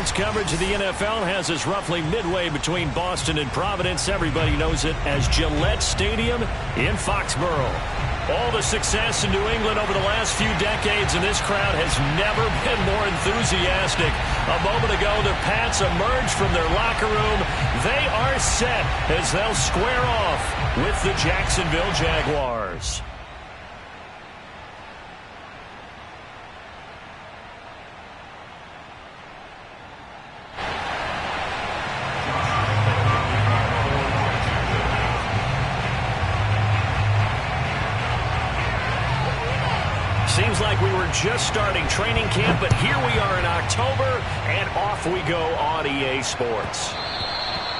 Sports coverage of the NFL has us roughly midway between Boston and Providence. Everybody knows it as Gillette Stadium in Foxborough. All the success in New England over the last few decades, and this crowd has never been more enthusiastic. A moment ago, the Pats emerged from their locker room. They are set as they'll square off with the Jacksonville Jaguars. Seems like we were just starting training camp, but here we are in October, and off we go on EA Sports.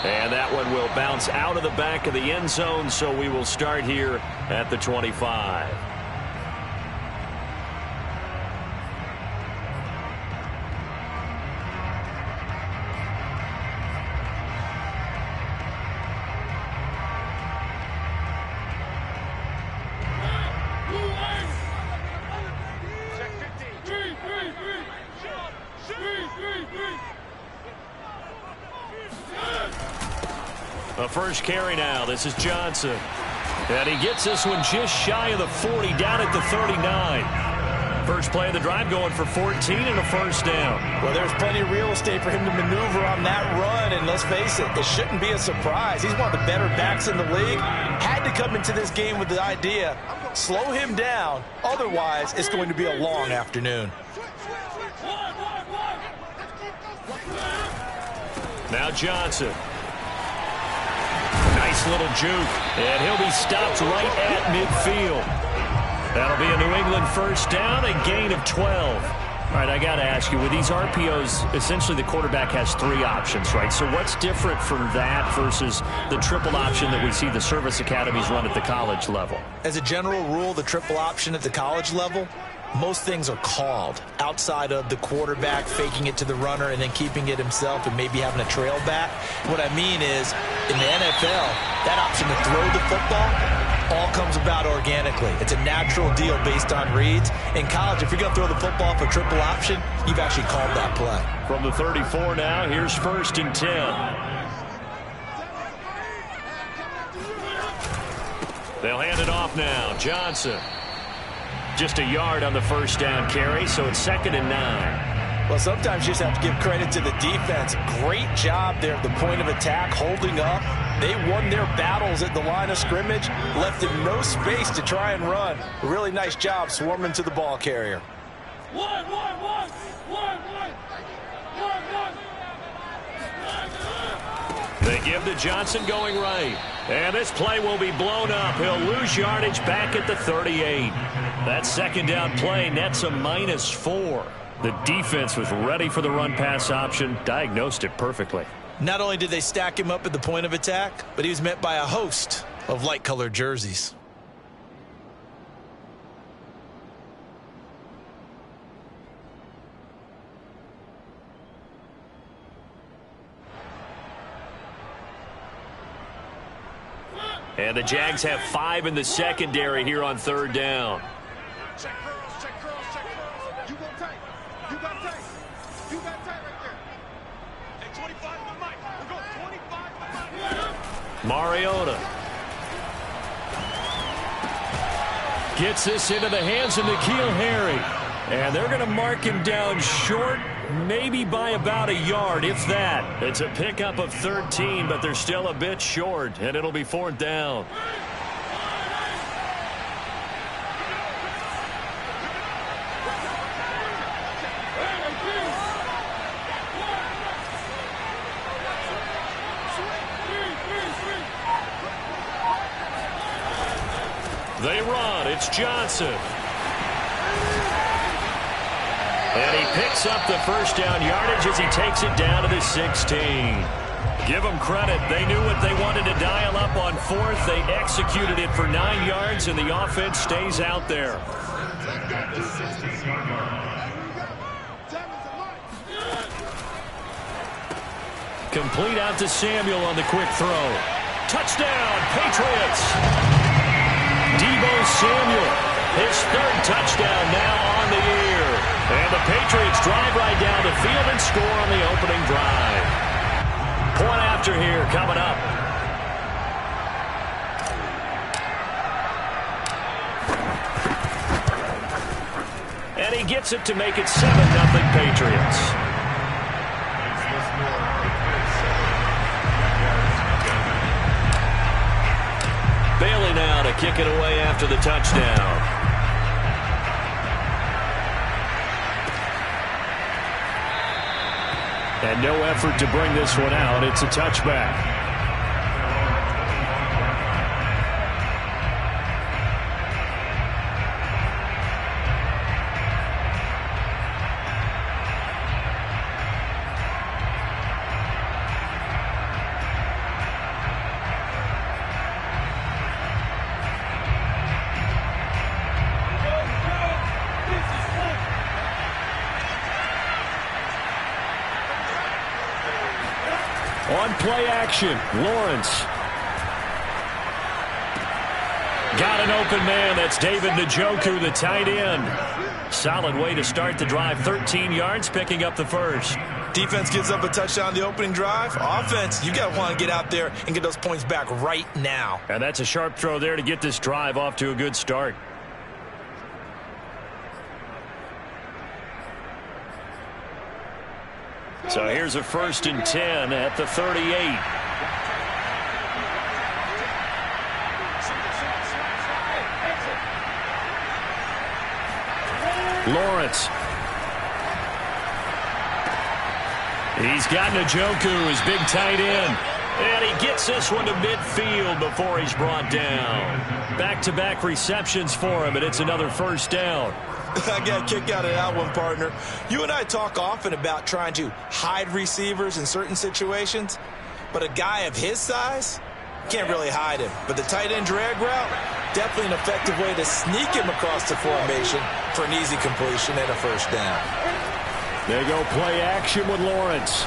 And that one will bounce out of the back of the end zone, so we will start here at the 25. A first carry now. This is Johnson. And he gets this one just shy of the 40, down at the 39. First play of the drive going for 14 and a first down. Well, there's plenty of real estate for him to maneuver on that run, and let's face it, it shouldn't be a surprise. He's one of the better backs in the league. Had to come into this game with the idea, slow him down, otherwise it's going to be a long afternoon. Now Johnson. Nice little juke, and he'll be stopped right at midfield. That'll be a New England first down, a gain of 12. All right, I got to ask you, with these RPOs, essentially the quarterback has three options, right? So what's different from that versus the triple option that we see the service academies run at the college level? As a general rule, the triple option at the college level, most things are called outside of the quarterback faking it to the runner and then keeping it himself and maybe having a trail back. What I mean is, in the NFL, that option to throw the football all comes about organically. It's a natural deal based on reads. In college, if you're going to throw the football for triple option, you've actually called that play. From the 34 now, here's first and 10. They'll hand it off now. Johnson. Just a yard on the first down carry, so it's 2nd and 9. Well, sometimes you just have to give credit to the defense. Great job there at the point of attack, holding up. They won their battles at the line of scrimmage, left them no space to try and run. A really nice job swarming to the ball carrier. They give to Johnson going right. And this play will be blown up. He'll lose yardage back at the 38. That second down play nets a -4. The defense was ready for the run-pass option, diagnosed it perfectly. Not only did they stack him up at the point of attack, but he was met by a host of light-colored jerseys. And the Jags have 5 in the secondary here on 3rd down. Check curls, check curls, check curls. You go tight. You got tight. You got tight right there. Hey, 25 to the mic. We're going 25 to the mic. Mariota gets this into the hands of N'Keal Harry. And they're going to mark him down short, maybe by about a yard, if that. It's a pickup of 13, but they're still a bit short, and it'll be 4th down. They run. It's Johnson. And he picks up the first down yardage as he takes it down to the 16. Give them credit. They knew what they wanted to dial up on 4th. They executed it for 9 yards, and the offense stays out there. Complete out to Samuel on the quick throw. Touchdown, Patriots! Deebo Samuel, his 3rd touchdown now on the year. And the Patriots drive right down to field and score on the opening drive. Point after here coming up. And he gets it to make it 7-0 Patriots. Bailey now to kick it away after the touchdown. And no effort to bring this one out. It's a touchback. On play action, Lawrence. Got an open man. That's David Njoku, the tight end. Solid way to start the drive. 13 yards, picking up the first. Defense gives up a touchdown the opening drive. Offense, you got to want to get out there and get those points back right now. And that's a sharp throw there to get this drive off to a good start. So here's a 1st and 10 at the 38. Lawrence. He's got Njoku, his big tight end. And he gets this one to midfield before he's brought down. Back-to-back receptions for him, and it's another 1st down. I got a kick out of that one, partner. You and I talk often about trying to hide receivers in certain situations, but a guy of his size can't really hide him. But the tight end drag route, definitely an effective way to sneak him across the formation for an easy completion and a 1st down. They go play action with Lawrence.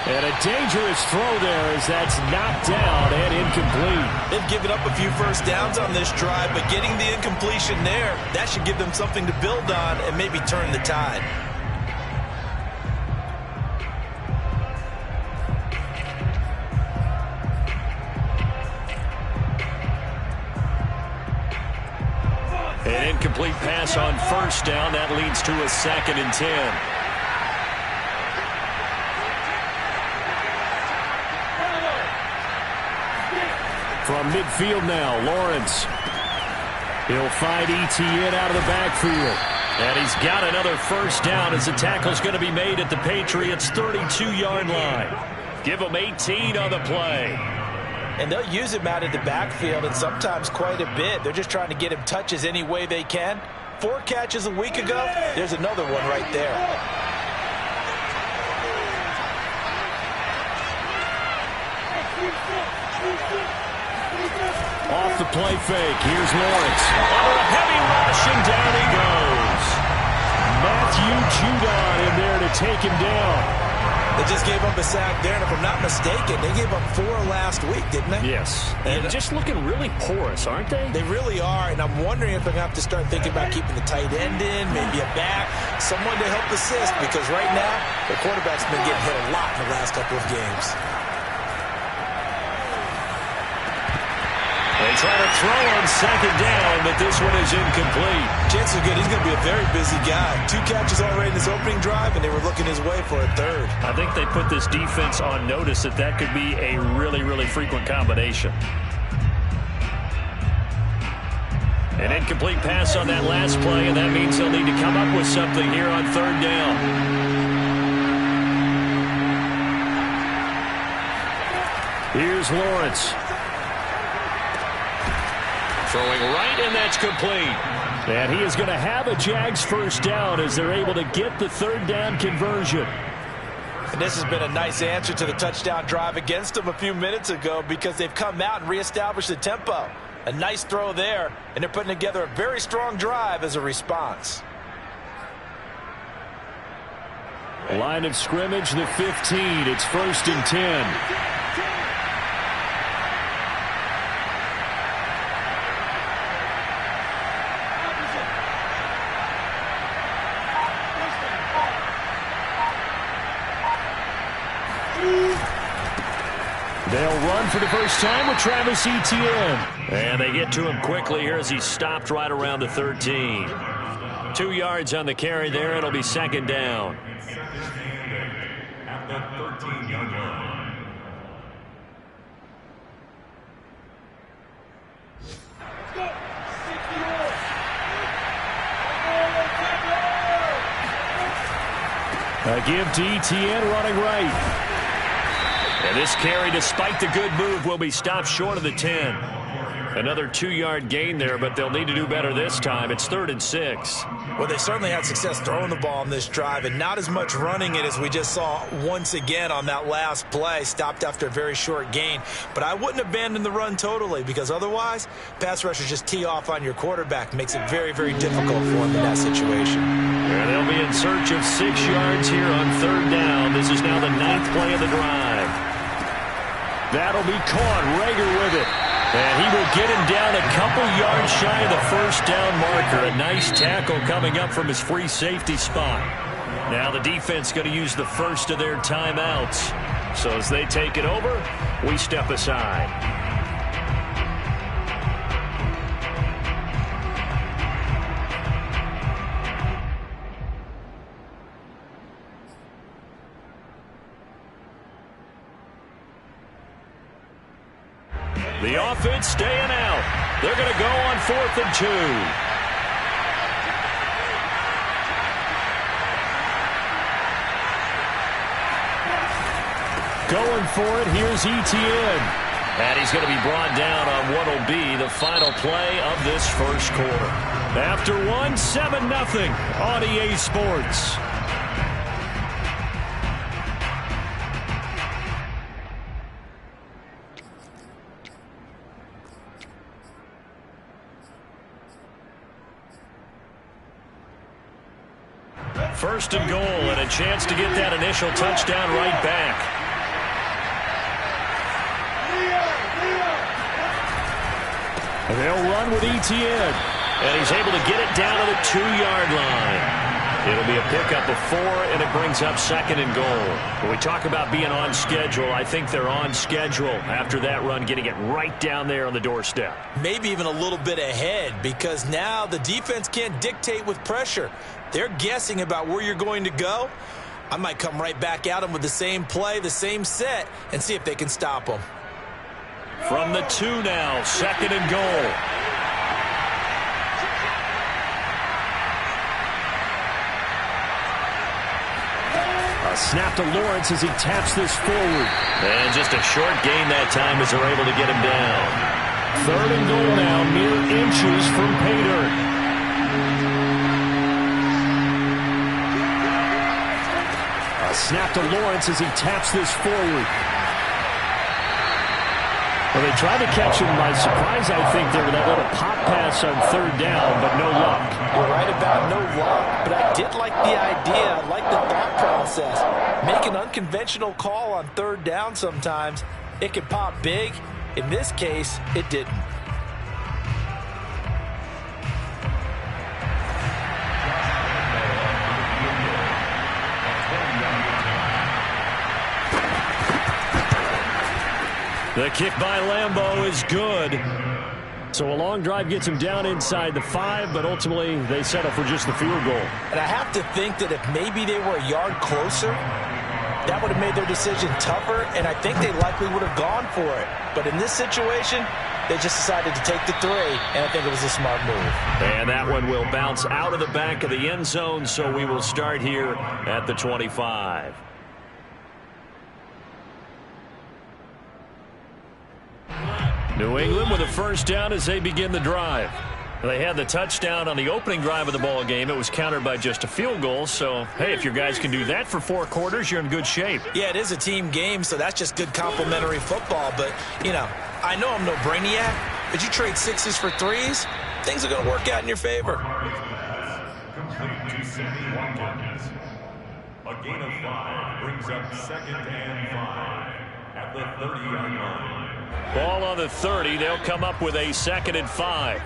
And a dangerous throw there as that's knocked down and incomplete. They've given up a few 1st downs on this drive, but getting the incompletion there, that should give them something to build on and maybe turn the tide. An incomplete pass on 1st down. That leads to a 2nd and 10. From midfield now, Lawrence. He'll find Etienne out of the backfield. And he's got another 1st down as the tackle's going to be made at the Patriots' 32-yard line. Give them 18 on the play. And they'll use him out of the backfield, and sometimes quite a bit. They're just trying to get him touches any way they can. 4 catches a week ago. There's another one right there. Off the play fake. Here's Lawrence. Under a heavy rush, and down he goes. Matthew Judon in there to take him down. They just gave up a sack there, and if I'm not mistaken, they gave up 4 last week, didn't they? Yes. And just looking really porous, aren't they? They really are, and I'm wondering if they're going to have to start thinking about keeping the tight end in, maybe a back, someone to help assist, because right now, the quarterback's been getting hit a lot in the last couple of games. They try to throw on 2nd down, but this one is incomplete. Chances are good. He's going to be a very busy guy. 2 catches already in his opening drive, and they were looking his way for a 3rd. I think they put this defense on notice that that could be a really, really frequent combination. An incomplete pass on that last play, and that means they'll need to come up with something here on 3rd down. Here's Lawrence. Throwing right, and that's complete. And he is going to have a Jags 1st down as they're able to get the 3rd down conversion. And this has been a nice answer to the touchdown drive against them a few minutes ago because they've come out and reestablished the tempo. A nice throw there, and they're putting together a very strong drive as a response. Line of scrimmage, the 15. It's 1st and 10. They'll run for the first time with Travis Etienne. And they get to him quickly here as he stopped right around the 13. 2 yards on the carry there. It'll be second down. At the 13-yard line. A give to Etienne running right. And this carry, despite the good move, will be stopped short of the 10. Another 2-yard gain there, but they'll need to do better this time. It's 3rd and 6. Well, they certainly had success throwing the ball on this drive and not as much running it as we just saw once again on that last play. Stopped after a very short gain. But I wouldn't abandon the run totally because otherwise, pass rushers just tee off on your quarterback. Makes it very, very difficult for him in that situation. And they'll be in search of 6 yards here on 3rd down. This is now the 9th play of the drive. That'll be caught. Rager with it. And he will get him down a couple yards shy of the first down marker. A nice tackle coming up from his free safety spot. Now the defense going to use the first of their timeouts. So as they take it over, we step aside. The offense staying out. They're going to go on 4th and 2. Going for it, here's Etienne. And he's going to be brought down on what will be the final play of this first quarter. After 7-0 on EA Sports. First and goal, and a chance to get that initial touchdown right back. They'll run with Etienne, and he's able to get it down to the 2-yard line. It'll be a pickup of 4, and it brings up 2nd and goal. When we talk about being on schedule, I think they're on schedule after that run, getting it right down there on the doorstep. Maybe even a little bit ahead because now the defense can't dictate with pressure. They're guessing about where you're going to go. I might come right back at them with the same play, the same set, and see if they can stop them. From the 2 now, 2nd and goal. A snap to Lawrence as he taps this forward. And just a short gain that time as they're able to get him down. 3rd and goal now, mere inches from pay dirt. Snap to Lawrence as he taps this forward. Well, they tried to catch him by surprise, I think, there with that little pop pass on 3rd down, but no luck. You're right about no luck, but I did like the idea. I like the thought process. Make an unconventional call on 3rd down sometimes. It can pop big. In this case, it didn't. The kick by Lambeau is good. So a long drive gets him down inside the 5, but ultimately they settle for just the field goal. And I have to think that if maybe they were a yard closer, that would have made their decision tougher, and I think they likely would have gone for it. But in this situation, they just decided to take the 3, and I think it was a smart move. And that one will bounce out of the back of the end zone, so we will start here at the 25. New England with a first down as they begin the drive. They had the touchdown on the opening drive of the ball game. It was countered by just a field goal. So, hey, if your guys can do that for 4 quarters, you're in good shape. Yeah, it is a team game, so that's just good complimentary football. But, you know, I know I'm no brainiac, but you trade 6s for 3s, things are going to work out in your favor. Complete to Sammy Watkins. A gain of 5 brings up 2nd and 5 at the 30-yard line. Ball on the 30. They'll come up with a 2nd and 5.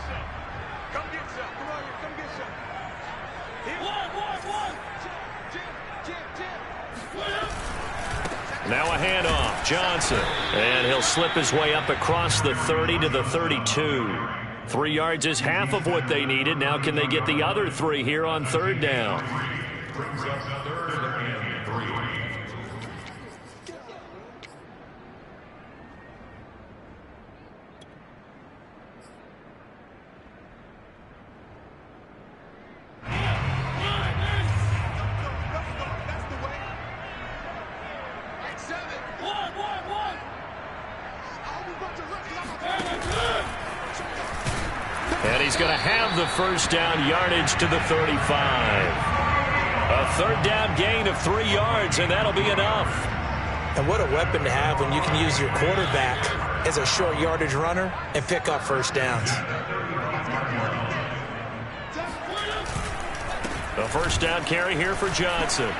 Come get some. Come on here. Come get some. Here. One. Now a handoff. Johnson. And he'll slip his way up across the 30 to the 32. 3 yards is half of what they needed. Now can they get the other 3 here on 3rd down? Brings up 3rd and 3. And he's going to have the first down, yardage to the 35. A 3rd down gain of 3 yards, and that'll be enough. And what a weapon to have when you can use your quarterback as a short yardage runner and pick up first downs. The first down carry here for Johnson.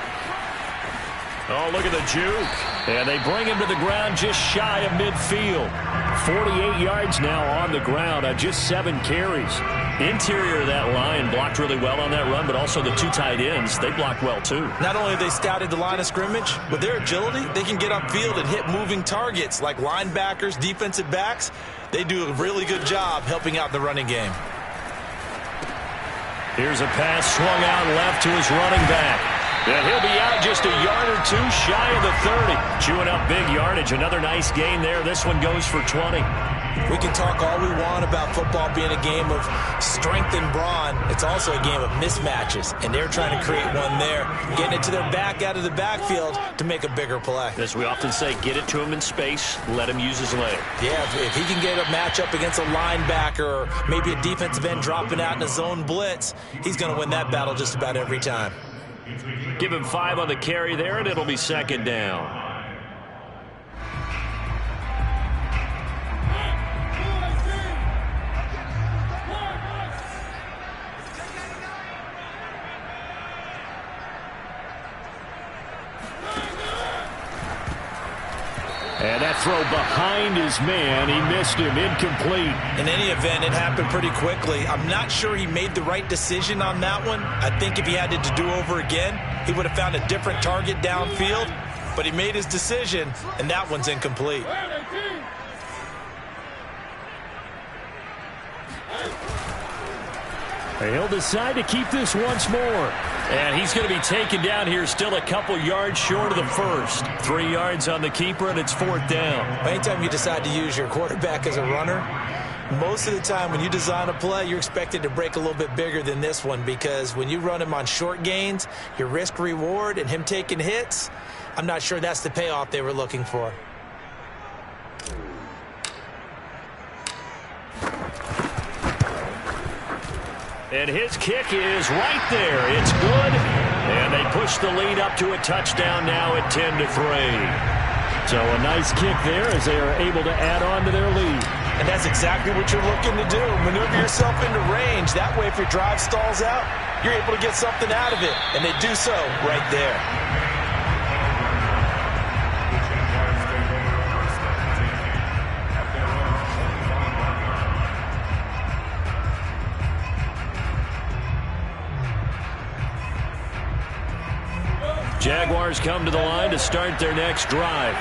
Oh, look at the juke. And they bring him to the ground just shy of midfield. 48 yards now on the ground on just 7 carries. Interior of that line blocked really well on that run, but also the 2 tight ends, they blocked well too. Not only have they scouted the line of scrimmage, with their agility, they can get upfield and hit moving targets like linebackers, defensive backs. They do a really good job helping out the running game. Here's a pass swung out left to his running back. And he'll be out just a yard or 2 shy of the 30. Chewing up big yardage. Another nice gain there. This one goes for 20. We can talk all we want about football being a game of strength and brawn. It's also a game of mismatches, and they're trying to create one there, getting it to their back out of the backfield to make a bigger play. As we often say, get it to him in space, let him use his leg. Yeah, if he can get a matchup against a linebacker or maybe a defensive end dropping out in a zone blitz, he's going to win that battle just about every time. Give him 5 on the carry there, and it'll be 2nd down. And that throw behind his man, he missed him, incomplete. In any event, it happened pretty quickly. I'm not sure he made the right decision on that one. I think if he had it to do over again, he would have found a different target downfield. But he made his decision, and that one's incomplete. He'll decide to keep this once more. And he's going to be taken down here still a couple yards short of the first. 3 yards on the keeper, and it's 4th down. Anytime you decide to use your quarterback as a runner, most of the time when you design a play, you're expected to break a little bit bigger than this one, because when you run him on short gains, your risk-reward and him taking hits, I'm not sure that's the payoff they were looking for. And his kick is right there. It's good. And they push the lead up to a touchdown now at 10-3. So a nice kick there as they are able to add on to their lead. And that's exactly what you're looking to do. Maneuver yourself into range. That way, if your drive stalls out, you're able to get something out of it. And they do so right there. Jaguars come to the line to start their next drive.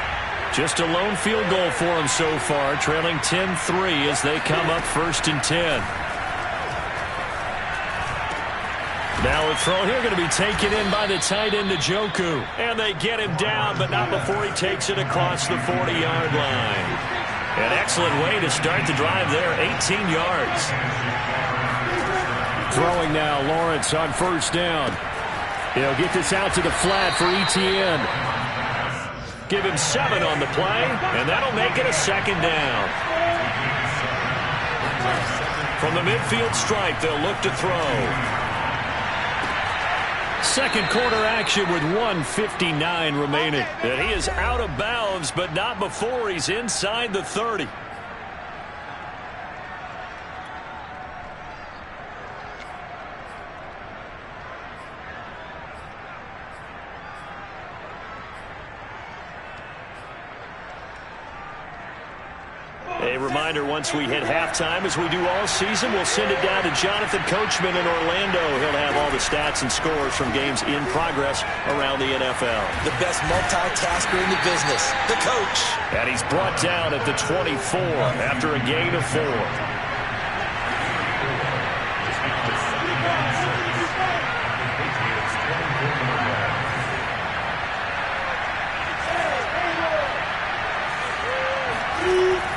Just a lone field goal for them so far, trailing 10-3 as they come up 1st and 10. Now a throw here going to be taken in by the tight end Njoku. And they get him down, but not before he takes it across the 40-yard line. An excellent way to start the drive there, 18 yards. Throwing now, Lawrence on 1st down. He'll get this out to the flat for Etienne. Give him 7 on the play, and that'll make it a 2nd down. From the midfield stripe, they'll look to throw. 2nd quarter action with 1:59 remaining. And he is out of bounds, but not before he's inside the 30. A reminder, once we hit halftime, as we do all season, we'll send it down to Jonathan Coachman in Orlando. He'll have all the stats and scores from games in progress around the NFL. The best multitasker in the business, the coach. And he's brought down at the 24 after a gain of 4.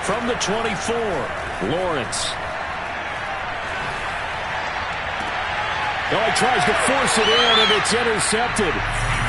From the 24, Lawrence. Oh, he tries to force it in, and it's intercepted.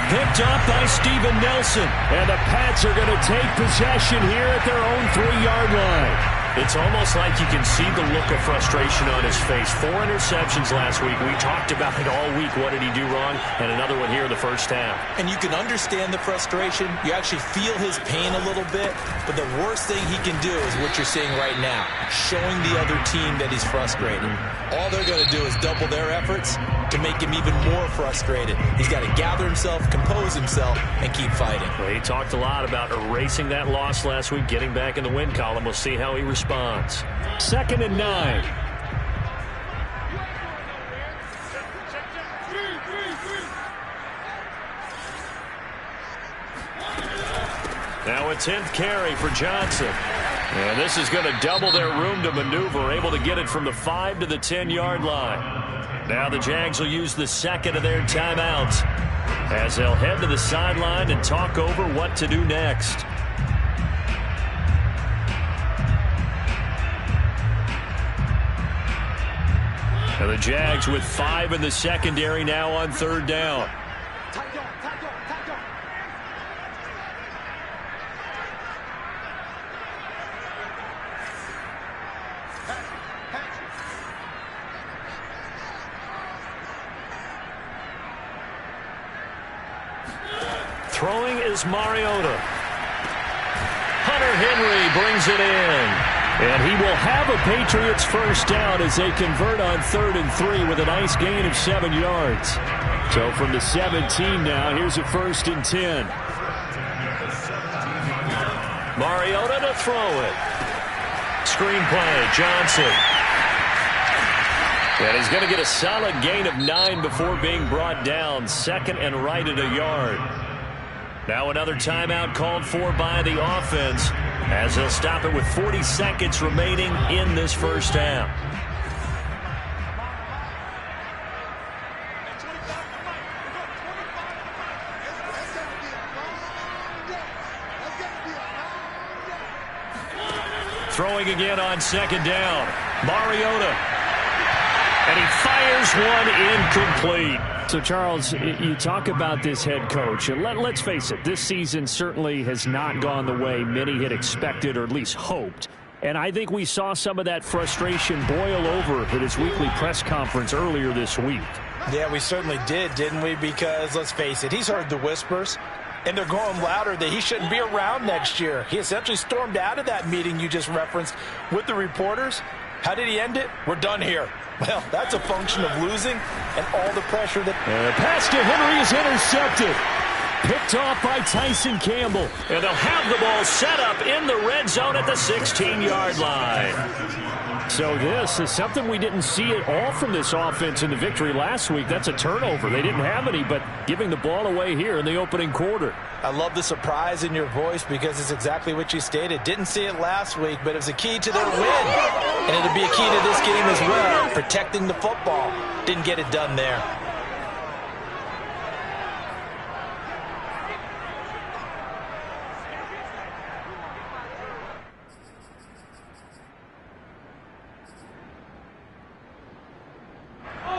Picked up by Steven Nelson. And the Pats are going to take possession here at their own 3-yard line. It's almost like you can see the look of frustration on his face. 4 interceptions last week. We talked about it all week. What did he do wrong? And another one here in the first half. And you can understand the frustration. You actually feel his pain a little bit. But the worst thing he can do is what you're seeing right now, showing the other team that he's frustrated. All they're going to do is double their efforts to make him even more frustrated. He's got to gather himself, compose himself, and keep fighting. Well, he talked a lot about erasing that loss last week, getting back in the win column. We'll see how he responds. 2nd and 9. Now a 10th carry for Johnson. And this is going to double their room to maneuver, able to get it from the 5 to the 10-yard line. Now the Jags will use the second of their timeouts as they'll head to the sideline and talk over what to do next. And the Jags with 5 in the secondary now on 3rd down. Throwing is Mariota. Hunter Henry brings it in. And he will have a Patriots first down as they convert on 3rd and 3 with a nice gain of 7 yards. So from the 17 now, here's a 1st and 10. Mariota to throw it. Screenplay, Johnson. And he's going to get a solid gain of 9 before being brought down. 2nd and right at a yard. Now another timeout called for by the offense as they'll stop it with 40 seconds remaining in this first half. Throwing again on 2nd down. Mariota. And he fires one incomplete. So, Charles, you talk about this head coach, and let's face it, this season certainly has not gone the way many had expected or at least hoped. And I think we saw some of that frustration boil over at his weekly press conference earlier this week. Yeah, we certainly did, didn't we? Because, let's face it, he's heard the whispers, and they're going louder that he shouldn't be around next year. He essentially stormed out of that meeting you just referenced with the reporters. How did he end it? We're done here. Well, that's a function of losing and all the pressure that... Pass to Henry is intercepted. Picked off by Tyson Campbell. And they'll have the ball set up in the red zone at the 16-yard line. So this is something we didn't see at all from this offense in the victory last week. That's a turnover. They didn't have any, but giving the ball away here in the opening quarter. I love the surprise in your voice because it's exactly what you stated. Didn't see it last week, but it was a key to their win. And it'll be a key to this game as well, protecting the football. Didn't get it done there.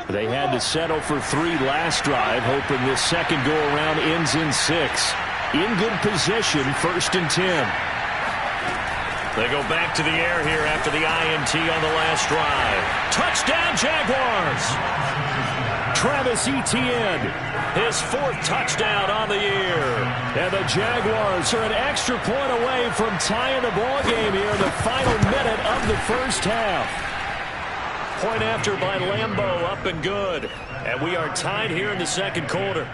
They had to settle for 3 last drive, hoping this second go-around ends in 6. In good position, 1st and 10. They go back to the air here after the INT on the last drive. Touchdown, Jaguars! Travis Etienne, his 4th touchdown on the year. And the Jaguars are an extra point away from tying the ball game here in the final minute of the first half. Point after by Lambeau, up and good. And we are tied here in the second quarter.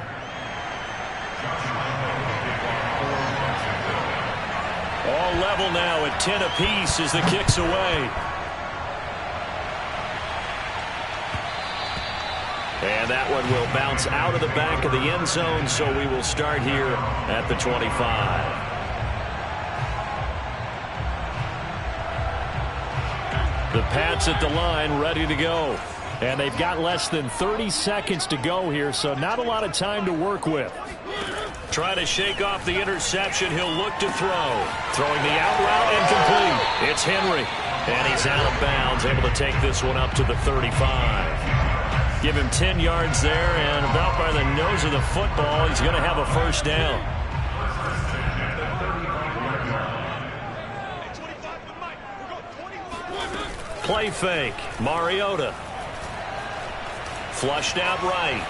All level now at 10 apiece as the kick's away. And that one will bounce out of the back of the end zone, so we will start here at the 25. The Pats at the line ready to go. And they've got less than 30 seconds to go here, so not a lot of time to work with. Trying to shake off the interception. He'll look to throw. Throwing the out route incomplete. It's Henry. And he's out of bounds, able to take this one up to the 35. Give him 10 yards there, and about by the nose of the football, he's going to have a first down. Play fake. Mariota. Flushed out right.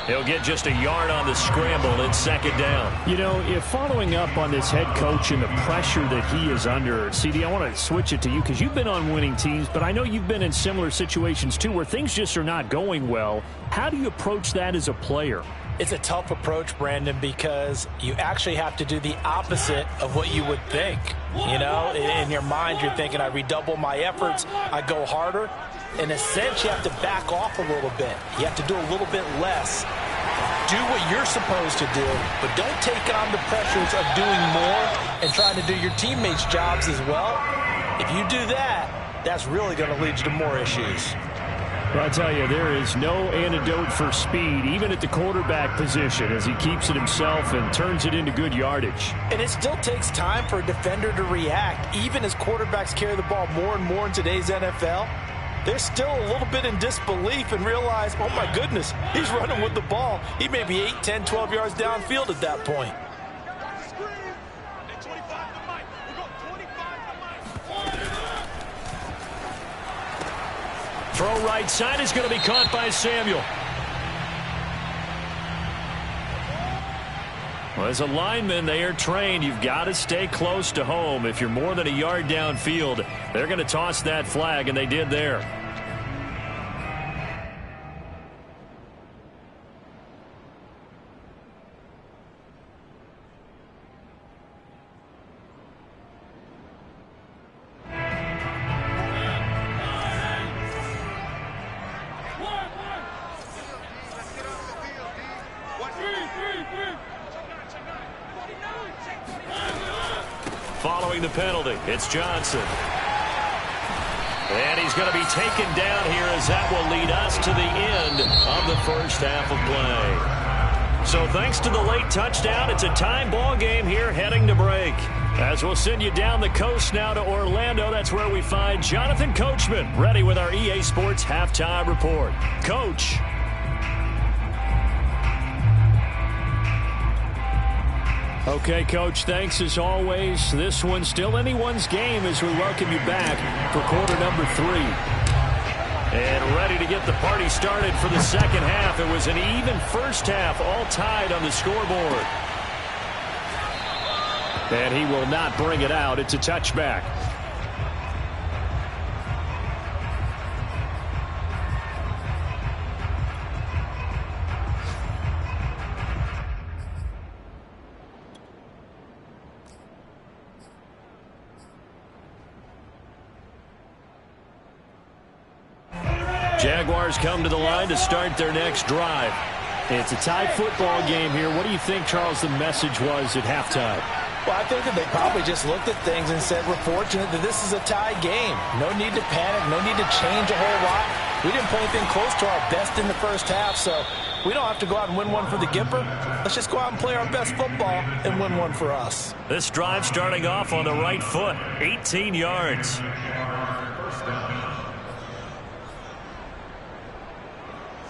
He'll get just a yard on the scramble. It's second down. You know, if following up on this head coach and the pressure that he is under, CD, I want to switch it to you because you've been on winning teams, but I know you've been in similar situations too where things just are not going well. How do you approach that as a player? It's a tough approach, Brandon, because you actually have to do the opposite of what you would think. You know, in your mind, you're thinking, I redouble my efforts, I go harder. In a sense, you have to back off a little bit. You have to do a little bit less. Do what you're supposed to do, but don't take on the pressures of doing more and trying to do your teammates' jobs as well. If you do that, that's really going to lead you to more issues. Well, I'll tell you, there is no antidote for speed, even at the quarterback position, as he keeps it himself and turns it into good yardage. And it still takes time for a defender to react, even as quarterbacks carry the ball more and more in today's NFL. They're still a little bit in disbelief and realize, oh, my goodness, he's running with the ball. He may be 8, 10, 12 yards downfield at that point. Throw right side is going to be caught by Samuel. Well, as a lineman, they are trained. You've got to stay close to home. If you're more than a yard downfield, they're going to toss that flag, and they did there. Following the penalty, it's Johnson. And he's going to be taken down here as that will lead us to the end of the first half of play. So thanks to the late touchdown, it's a tie ball game here heading to break. As we'll send you down the coast now to Orlando, that's where we find Jonathan Coachman ready with our EA Sports Halftime Report. Coach. Okay, Coach, thanks as always. This one's still anyone's game as we welcome you back for quarter number 3. And ready to get the party started for the second half. It was an even first half, all tied on the scoreboard. And he will not bring it out. It's a touchback. Jaguars come to the line to start their next drive. It's a tie football game here. What do you think, Charles, the message was at halftime? Well, I think that they probably just looked at things and said, we're fortunate that this is a tie game. No need to panic, no need to change a whole lot. We didn't play anything close to our best in the first half, so we don't have to go out and win one for the Gipper. Let's just go out and play our best football and win one for us. This drive starting off on the right foot, 18 yards.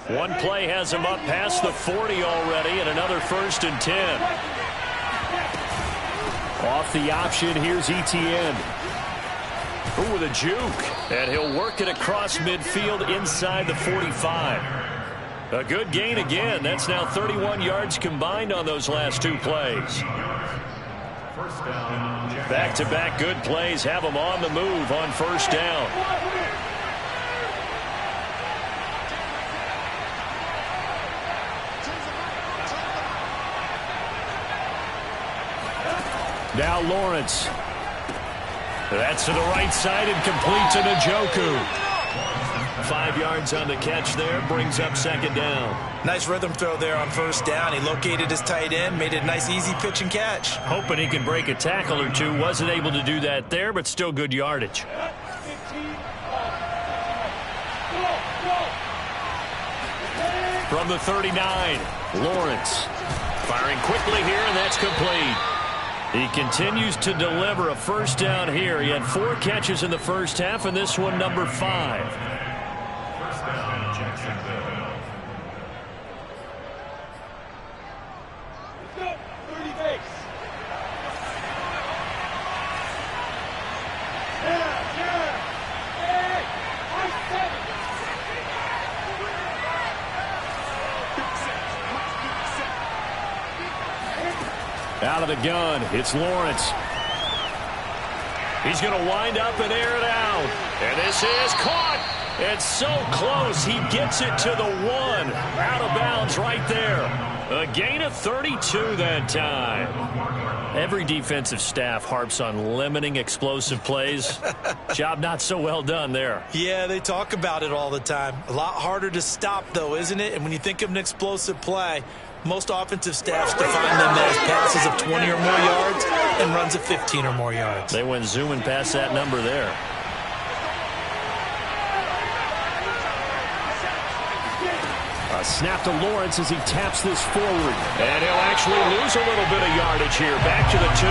One play has him up past the 40 already, and another 1st and 10. Off the option, here's Etienne. Ooh, with a juke. And he'll work it across midfield inside the 45. A good gain again. That's now 31 yards combined on those last 2 plays. Back-to-back good plays have them on the move on first down. Now Lawrence. That's to the right side and complete to Njoku. 5 yards on the catch there, brings up second down. Nice rhythm throw there on first down. He located his tight end, made it a nice easy pitch and catch. Hoping he can break a tackle or two. Wasn't able to do that there, but still good yardage. From the 39, Lawrence. Firing quickly here, and that's complete. He continues to deliver a first down here. He had 4 catches in the first half, and this one number 5. First down, Jacksonville. Out of the gun, it's Lawrence. He's going to wind up and air it out. And this is caught. It's so close. He gets it to the 1. Out of bounds right there. A gain of 32 that time. Every defensive staff harps on limiting explosive plays. Job not so well done there. Yeah, they talk about it all the time. A lot harder to stop, though, isn't it? And when you think of an explosive play, most offensive staffs define them as passes of 20 or more yards and runs of 15 or more yards. They went zooming past that number there. A snap to Lawrence as he taps this forward. And he'll actually lose a little bit of yardage here. Back to the 2.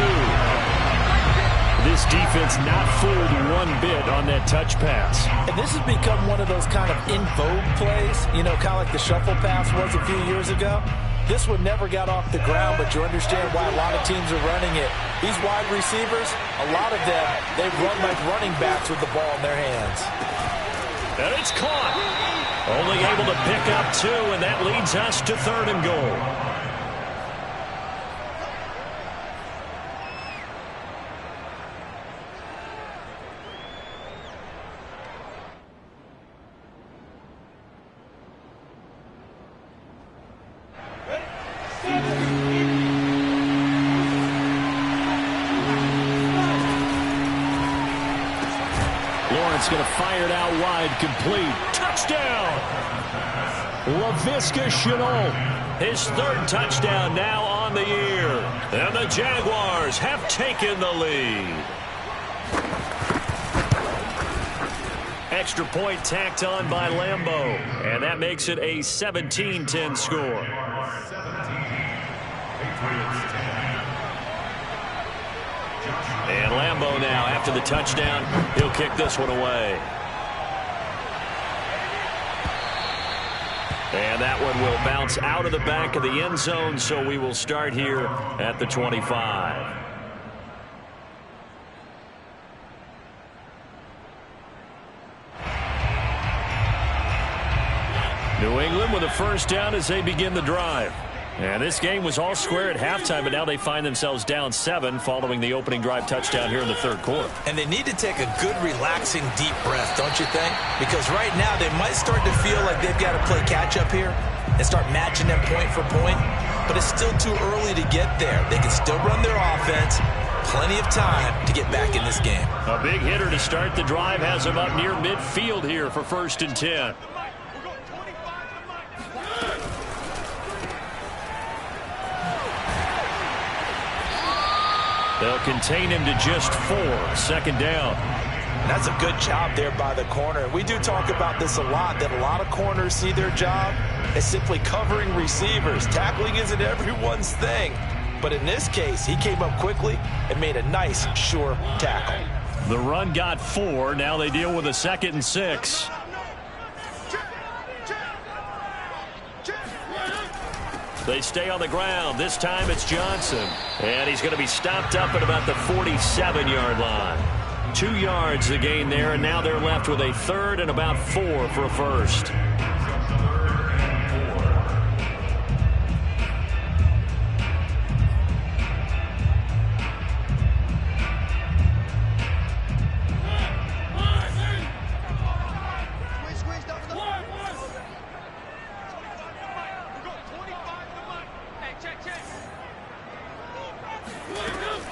This defense not fooled one bit on that touch pass. And this has become one of those kind of in vogue plays, you know, kind of like the shuffle pass was a few years ago. This one never got off the ground, but you understand why a lot of teams are running it. These wide receivers, a lot of them, they run like running backs with the ball in their hands. And it's caught. Only able to pick up 2, and that leads us to 3rd and goal. Lawrence going to fire it out wide, complete. Touchdown! Laviska Shenault, his 3rd touchdown now on the year. And the Jaguars have taken the lead. Extra point tacked on by Lambeau. And that makes it a 17-10 score. 17. Patriots 10. And Lambeau now, after the touchdown, he'll kick this one away. And that one will bounce out of the back of the end zone, so we will start here at the 25. New England with a first down as they begin the drive. And this game was all square at halftime, but now they find themselves down 7 following the opening drive touchdown here in the 3rd quarter. And they need to take a good, relaxing, deep breath, don't you think? Because right now they might start to feel like they've got to play catch-up here and start matching them point for point. But it's still too early to get there. They can still run their offense. Plenty of time to get back in this game. A big hitter to start the drive has them up near midfield here for 1st and 10. They'll contain him to just 4. 2nd down. And that's a good job there by the corner. We do talk about this a lot, that a lot of corners see their job as simply covering receivers. Tackling isn't everyone's thing. But in this case, he came up quickly and made a nice, sure tackle. The run got 4. Now they deal with a 2nd and 6. They stay on the ground. This time it's Johnson. And he's going to be stopped up at about the 47-yard line. 2 yards the gain there, and now they're left with a 3rd and about 4 for a first.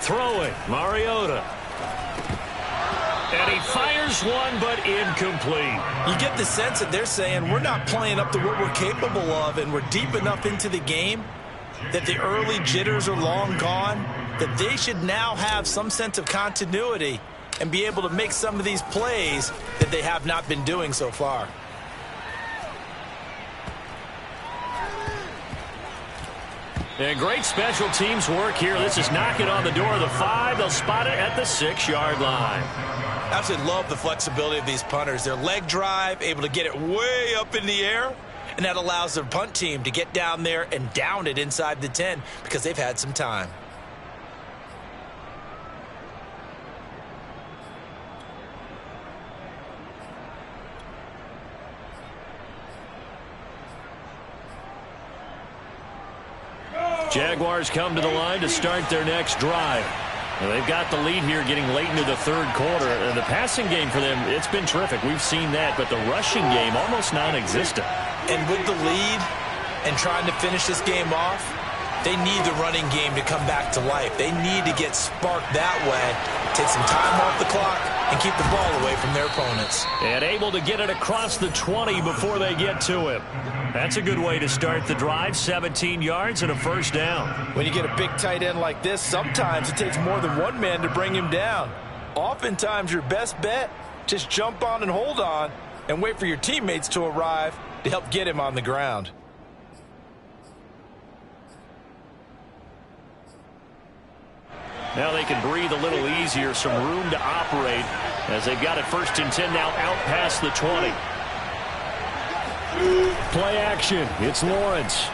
Throwing, Mariota. And he fires one, but incomplete. You get the sense that they're saying we're not playing up to what we're capable of, and we're deep enough into the game that the early jitters are long gone, that they should now have some sense of continuity and be able to make some of these plays that they have not been doing so far. And great special teams work here. This is knocking on the door of the 5. They'll spot it at the 6-yard line. Absolutely love the flexibility of these punters. Their leg drive, able to get it way up in the air, and that allows their punt team to get down there and down it inside the 10 because they've had some time. Jaguars come to the line to start their next drive. Well, they've got the lead here getting late into the third quarter. The passing game for them, it's been terrific. We've seen that, but the rushing game almost non-existent. And with the lead and trying to finish this game off, they need the running game to come back to life. They need to get sparked that way, take some time off the clock, and keep the ball away from their opponents. And able to get it across the 20 before they get to him. That's a good way to start the drive. 17 yards and a first down. When you get a big tight end like this, sometimes it takes more than one man to bring him down. Oftentimes, your best bet, just jump on and hold on and wait for your teammates to arrive to help get him on the ground. Now they can breathe a little easier, some room to operate as they've got it 1st and 10 now out past the 20. Play action. It's Lawrence.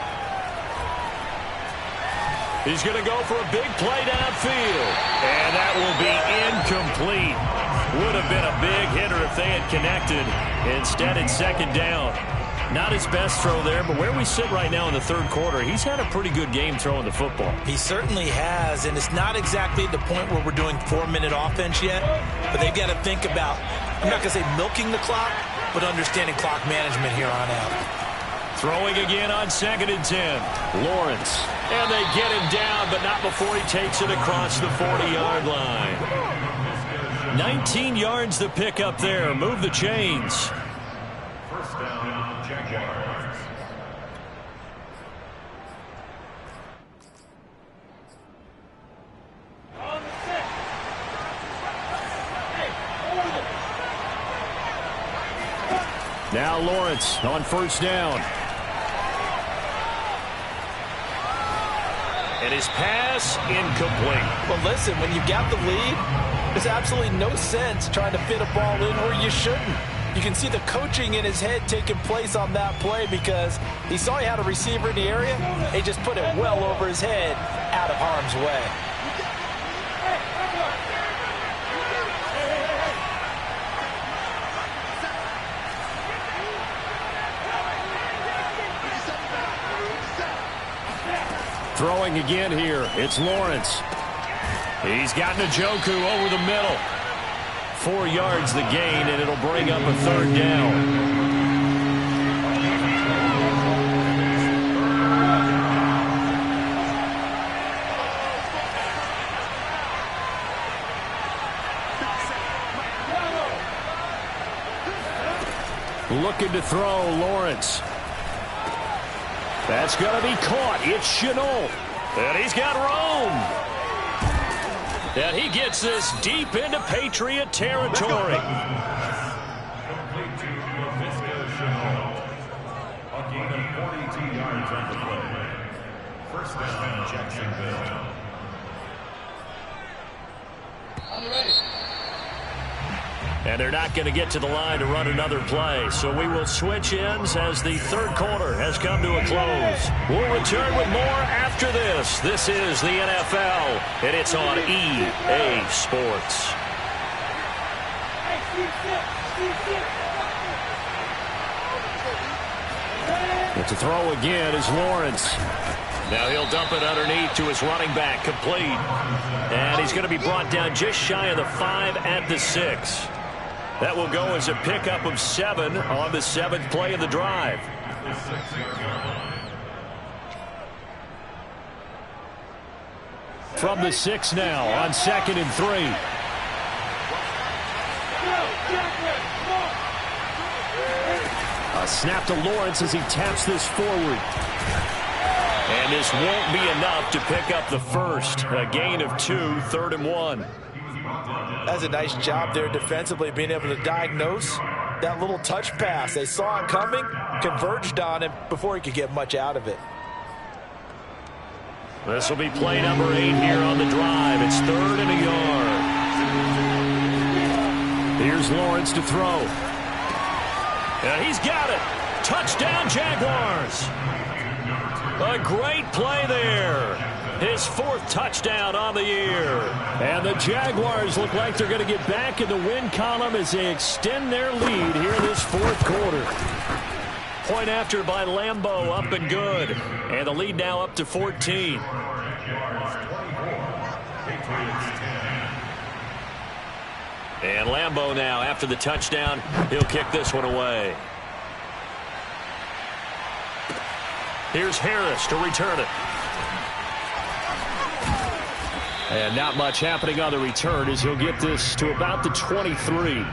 He's going to go for a big play downfield. And that will be incomplete. Would have been a big hitter if they had connected. Instead, it's 2nd down. Not his best throw there, but where we sit right now in the third quarter, he's had a pretty good game throwing the football. He certainly has, and it's not exactly at the point where we're doing 4-minute offense yet, but they've got to think about, I'm not going to say milking the clock, but understanding clock management here on out. Throwing again on 2nd and 10. Lawrence. And they get him down, but not before he takes it across the 40-yard line. 19 yards the pick up there. Move the chains. First down, Jaguars. Now Lawrence on 1st down. And his pass incomplete. Well, listen, when you've got the lead, there's absolutely no sense trying to fit a ball in where you shouldn't. You can see the coaching in his head taking place on that play because he saw he had a receiver in the area. He just put it well over his head out of harm's way. Throwing again here. It's Lawrence. He's got Njoku over the middle. 4 yards the gain, and it'll bring up a 3rd down. Looking to throw, Lawrence. That's going to be caught. It's Chenault. And he's got Rome. And he gets this deep into Patriot territory. Complete to LaVisca Chenault. A gain of 42 yards on the play. First down, Jacksonville. And they're not going to get to the line to run another play. So we will switch ends as the third quarter has come to a close. We'll return with more after this. This is the NFL, and it's on EA Sports. But to throw again is Lawrence. Now he'll dump it underneath to his running back, complete. And he's going to be brought down just shy of the 5 at the 6. That will go as a pickup of 7 on the 7th play of the drive. From the 6 now on 2nd and 3. A snap to Lawrence as he taps this forward. And this won't be enough to pick up the first. A gain of 2, 3rd and 1. That's a nice job there defensively, being able to diagnose that little touch pass. They saw it coming, converged on him before he could get much out of it. This will be play number 8 here on the drive. It's 3rd and a yard. Here's Lawrence to throw. And he's got it. Touchdown, Jaguars. A great play there. His 4th touchdown on the year. And the Jaguars look like they're going to get back in the win column as they extend their lead here in this 4th quarter. Point after by Lambeau, up and good. And the lead now up to 14. And Lambeau now, after the touchdown, he'll kick this one away. Here's Harris to return it. And not much happening on the return as he'll get this to about the 23.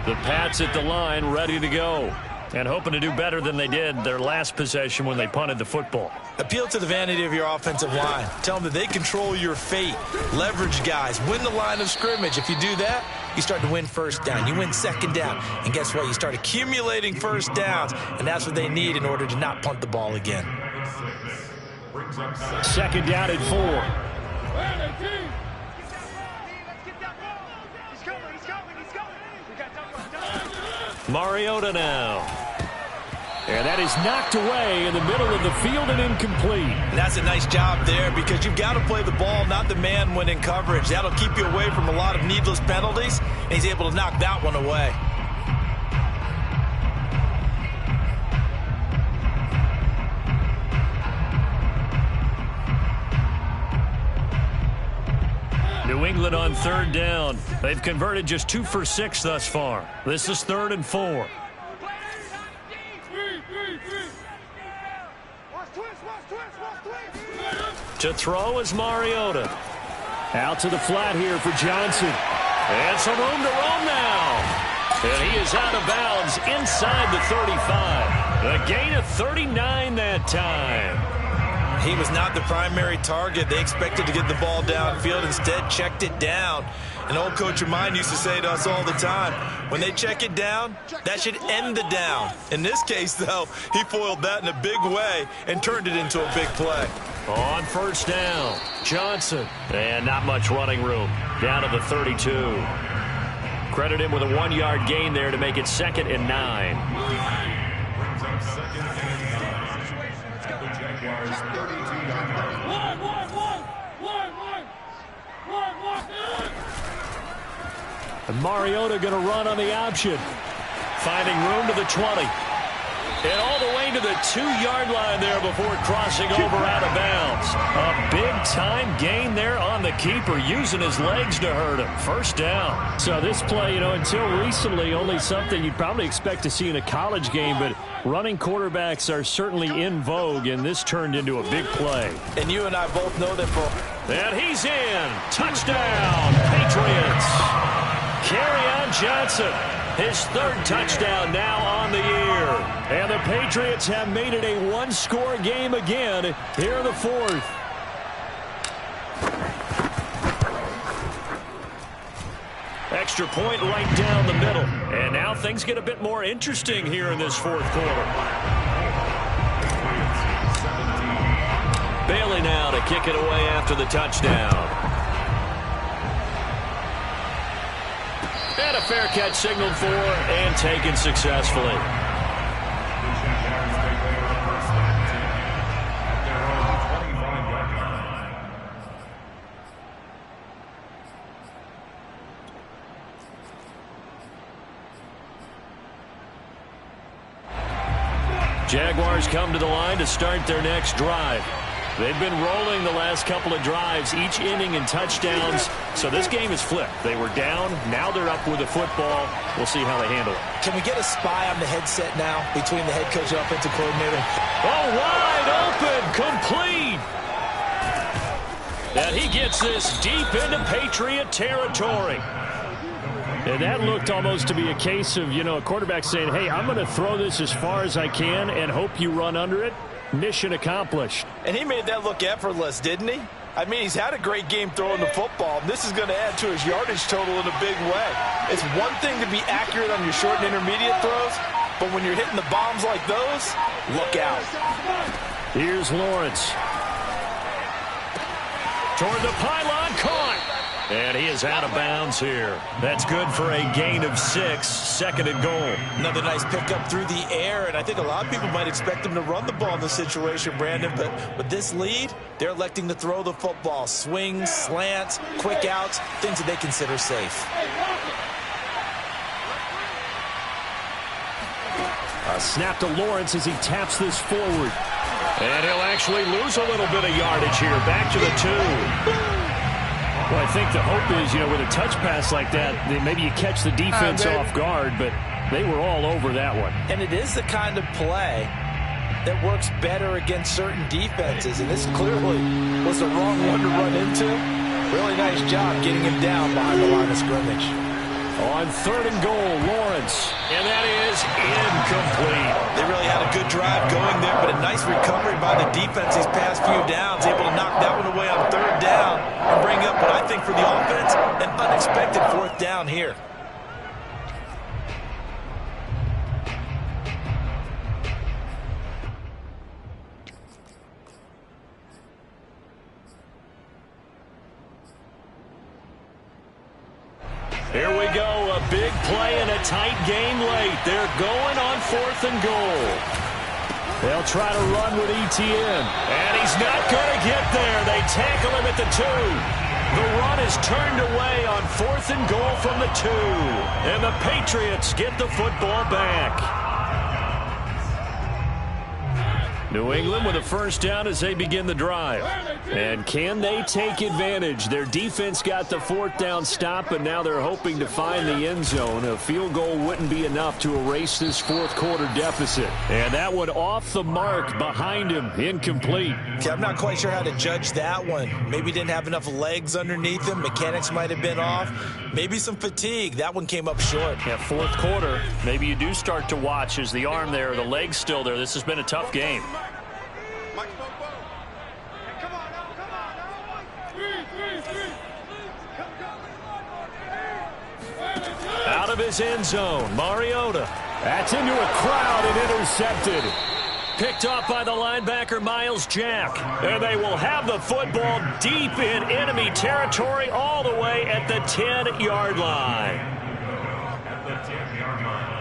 The Pats at the line, ready to go. And hoping to do better than they did their last possession when they punted the football. Appeal to the vanity of your offensive line. Tell them that they control your fate. Leverage guys. Win the line of scrimmage. If you do that, you start to win first down. You win second down. And guess what? You start accumulating first downs. And that's what they need in order to not punt the ball again. 2nd down and 4. Mariota now. And that is knocked away in the middle of the field and incomplete. And that's a nice job there because you've got to play the ball, not the man when in coverage. That'll keep you away from a lot of needless penalties, and he's able to knock that one away. New England on 3rd down. They've converted just 2 for 6 thus far. This is 3rd and 4. To throw is Mariota. Out to the flat here for Johnson. And some room to roam now. And he is out of bounds inside the 35. A gain of 39 that time. He was not the primary target. They expected to get the ball downfield. Instead, checked it down. An old coach of mine used to say to us all the time, when they check it down, that should end the down. In this case, though, he foiled that in a big way and turned it into a big play. On 1st down, Johnson. And not much running room. Down to the 32. Credit him with a 1-yard gain there to make it 2nd and 9. And Mariota going to run on the option. Finding room to the 20. And all the way to the 2-yard line there before crossing over out of bounds. A big-time gain there on the keeper, using his legs to hurt him. 1st down. So this play, until recently, only something you'd probably expect to see in a college game, but running quarterbacks are certainly in vogue, and this turned into a big play. And you and I both know that for... And he's in. Touchdown, Patriots. Kerryon Johnson. His 3rd touchdown now on the year. And the Patriots have made it a 1-score game again here in the 4th. Extra point right down the middle. And now things get a bit more interesting here in this 4th quarter. Bailey now to kick it away after the touchdown. And a fair catch signaled for and taken successfully. Jaguars come to the line to start their next drive. They've been rolling the last couple of drives, each inning in touchdowns. So this game is flipped. They were down. Now they're up with the football. We'll see how they handle it. Can we get a spy on the headset now between the head coach and offensive coordinator? Oh, wide open, complete. And he gets this deep into Patriot territory. And that looked almost to be a case of, a quarterback saying, hey, I'm going to throw this as far as I can and hope you run under it. Mission accomplished. And he made that look effortless, didn't he? I mean, he's had a great game throwing the football. And this is going to add to his yardage total in a big way. It's one thing to be accurate on your short and intermediate throws, but when you're hitting the bombs like those, look out. Here's Lawrence. Toward the pylon, caught. And he is out of bounds here. That's good for a gain of 6, second and goal. Another nice pickup through the air, and I think a lot of people might expect him to run the ball in this situation, Brandon, but with this lead, they're electing to throw the football. Swings, slants, quick outs, things that they consider safe. A snap to Lawrence as he taps this forward. And he'll actually lose a little bit of yardage here. Back to the 2. Well, I think the hope is, with a touch pass like that, maybe you catch the defense off guard, but they were all over that one. And it is the kind of play that works better against certain defenses, and this clearly was the wrong one to run into. Really nice job getting him down behind the line of scrimmage. On third and goal, Lawrence. And that is incomplete. They really had a good drive going there, but a nice recovery by the defense these past few downs, able to knock that one away on third down and bring up what I think for the offense, an unexpected fourth down here. Here we go, a big play in a tight game late. They're going on fourth and goal. They'll try to run with ETN. And he's not going to get there. They tackle him at the 2. The run is turned away on fourth and goal from the 2. And the Patriots get the football back. New England with a first down as they begin the drive. And can they take advantage? Their defense got the fourth down stop, and now they're hoping to find the end zone. A field goal wouldn't be enough to erase this fourth quarter deficit. And that one off the mark behind him, incomplete. Okay, I'm not quite sure how to judge that one. Maybe didn't have enough legs underneath him. Mechanics might have been off. Maybe some fatigue. That one came up short. Yeah, fourth quarter, maybe you do start to watch as the arm there, the leg's still there. This has been a tough game. Out of his end zone, Mariota. That's into a crowd and intercepted. Picked off by the linebacker, Miles Jack. And they will have the football deep in enemy territory all the way at the 10-yard line. At the 10-yard line.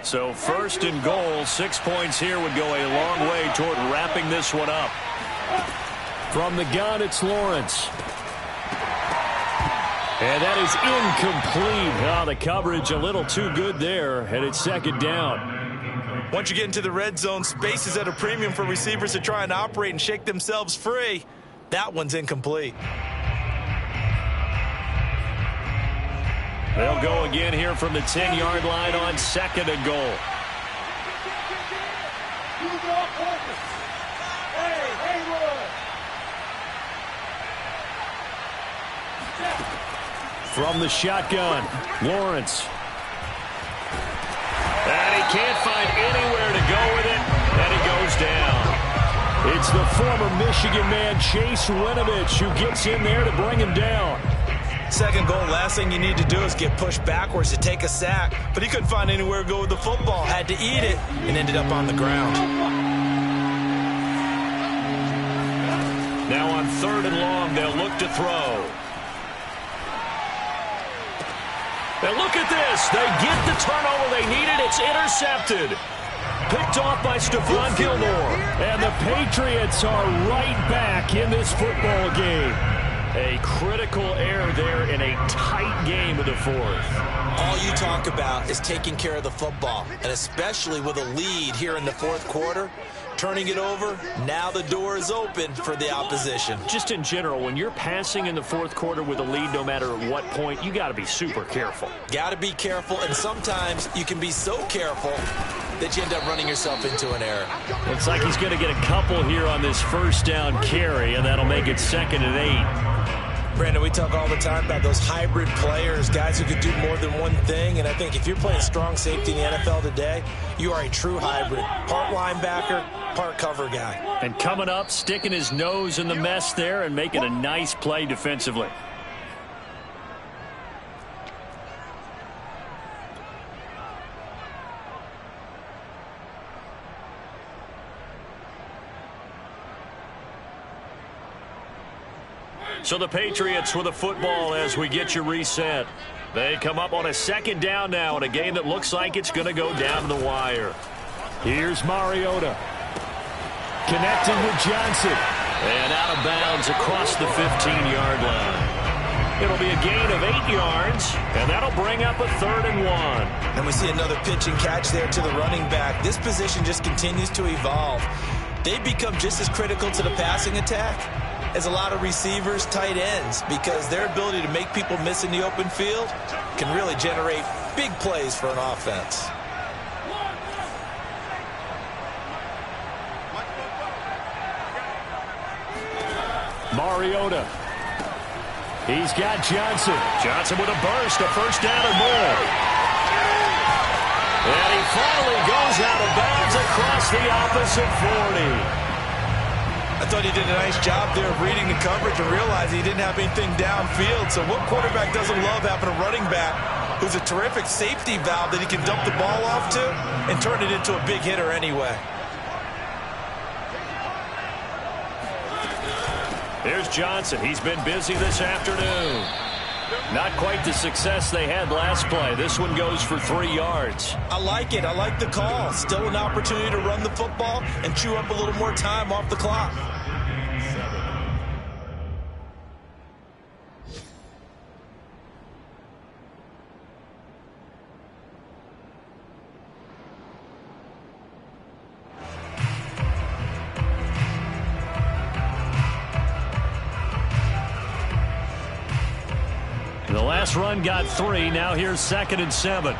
So first and goal, 6 points here would go a long way toward wrapping this one up. From the gun, it's Lawrence. And that is incomplete. Oh, the coverage a little too good there, and it's second down. Once you get into the red zone, space is at a premium for receivers to try and operate and shake themselves free. That one's incomplete. They'll go again here from the 10-yard line on second and goal. From the shotgun, Lawrence. And he can't find anywhere to go with it, and he goes down. It's the former Michigan man, Chase Winovich, who gets in there to bring him down. Second goal, last thing you need to do is get pushed backwards to take a sack. But he couldn't find anywhere to go with the football. Had to eat it and ended up on the ground. Now on third and long, they'll look to throw. And look at this. They get the turnover they needed. It's intercepted. Picked off by Stephon Gilmore. And the Patriots are right back in this football game. A critical error there in a tight game of the fourth. All you talk about is taking care of the football, and especially with a lead here in the fourth quarter, turning it over, now the door is open for the opposition. Just in general, when you're passing in the fourth quarter with a lead, no matter at what point, you got to be super careful. Got to be careful, and sometimes you can be so careful that you end up running yourself into an error. Looks like he's going to get a couple here on this first down carry, and that'll make it 2nd and 8. Brandon, we talk all the time about those hybrid players, guys who could do more than one thing, and I think if you're playing strong safety in the NFL today, you are a true hybrid. Part linebacker, part cover guy. And coming up, sticking his nose in the mess there and making a nice play defensively. So the Patriots with the football as we get you reset. They come up on a 2nd down now in a game that looks like it's going to go down to the wire. Here's Mariota. Connecting with Johnson. And out of bounds across the 15-yard line. It'll be a gain of 8 yards, and that'll bring up a 3rd and 1. And we see another pitch and catch there to the running back. This position just continues to evolve. They become just as critical to the passing attack as a lot of receivers, tight ends, because their ability to make people miss in the open field can really generate big plays for an offense. Mariota. He's got Johnson. Johnson with a burst, a first down or more. And he finally goes out of bounds across the opposite 40. I thought he did a nice job there of reading the coverage and realizing he didn't have anything downfield. So what quarterback doesn't love having a running back who's a terrific safety valve that he can dump the ball off to and turn it into a big hitter anyway? Here's Johnson. He's been busy this afternoon. Not quite the success they had last play. This one goes for 3 yards. I like it. I like the call. Still an opportunity to run the football and chew up a little more time off the clock. The last run got 3. Now here's 2nd and 7.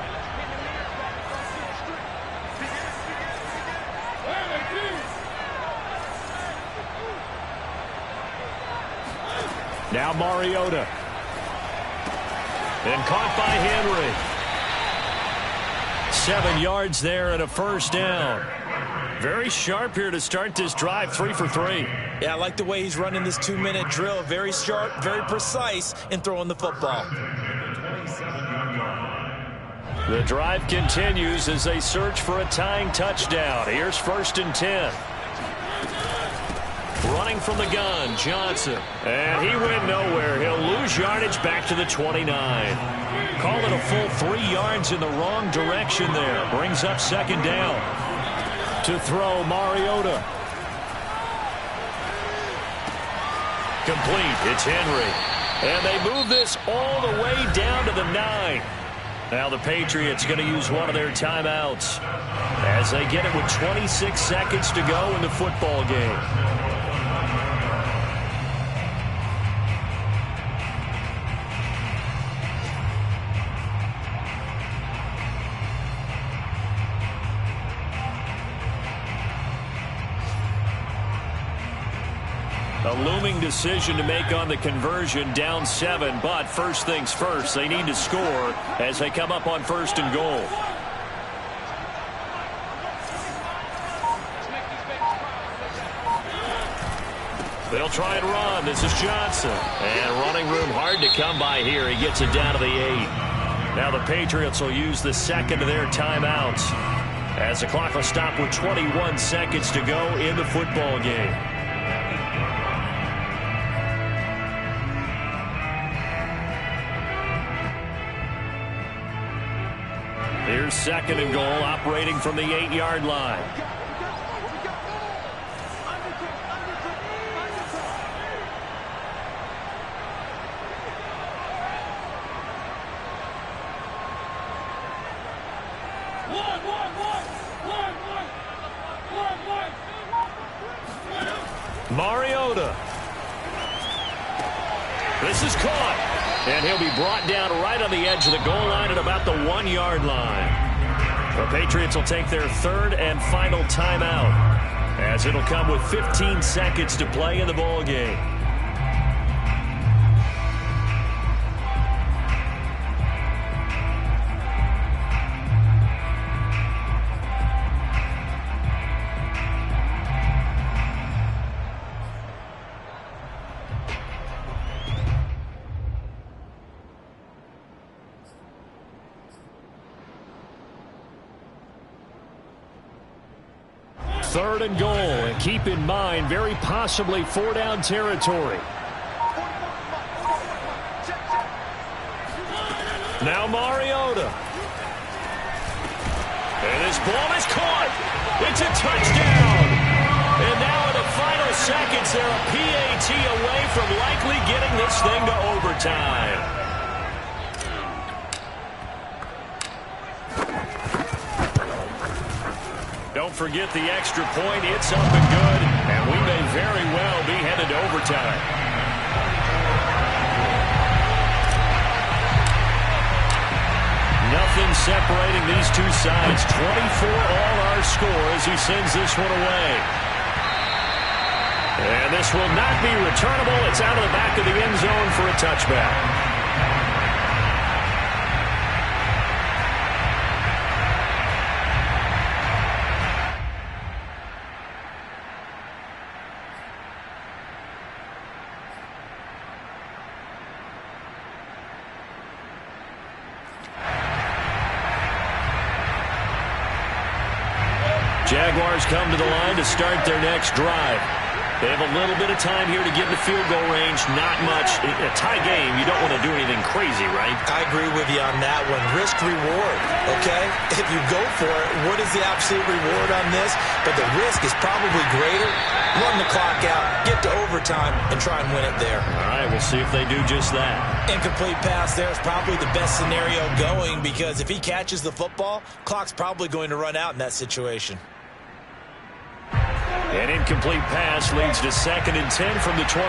Now Mariota. And caught by Henry. 7 yards there and a first down. Very sharp here to start this drive. 3 for 3. Yeah, I like the way he's running this 2-minute drill. Very sharp, very precise in throwing the football. The drive continues as they search for a tying touchdown. Here's 1st and 10. Running from the gun, Johnson. And he went nowhere. He'll lose yardage back to the 29. Call it a full 3 yards in the wrong direction there. Brings up 2nd down. To throw, Mariota. Complete. It's Henry. And they move this all the way down to the 9. Now the Patriots going to use one of their timeouts as they get it with 26 seconds to go in the football game. A looming decision to make on the conversion, down 7, but first things first, they need to score as they come up on 1st and goal. They'll try and run. This is Johnson. And running room hard to come by here. He gets it down to the 8. Now the Patriots will use the 2nd of their timeouts as the clock will stop with 21 seconds to go in the football game. Here's 2nd and goal, operating from the 8-yard line. Mariota. This is caught. And he'll be brought down right on the edge of the goal line at about the 1-yard line. The Patriots will take their third and final timeout, as it'll come with 15 seconds to play in the ball game. Third and goal, and keep in mind, very possibly 4-down territory. Now Mariota. And this ball is caught. It's a touchdown. And now in the final seconds, they're a PAT away from likely getting this thing to overtime. Don't forget the extra point. It's up and good, and we may very well be headed to overtime. Nothing separating these two sides. 24 all our score as he sends this one away. And this will not be returnable. It's out of the back of the end zone for a touchback. Jaguars come to the line to start their next drive. They have a little bit of time here to get in the field goal range. Not much. In a tie game, you don't want to do anything crazy, right? I agree with you on that one. Risk reward, okay? If you go for it, what is the absolute reward on this? But the risk is probably greater. Run the clock out, get to overtime, and try and win it there. All right, we'll see if they do just that. Incomplete pass there is probably the best scenario going, because if he catches the football, clock's probably going to run out in that situation. An incomplete pass leads to 2nd and 10 from the 25.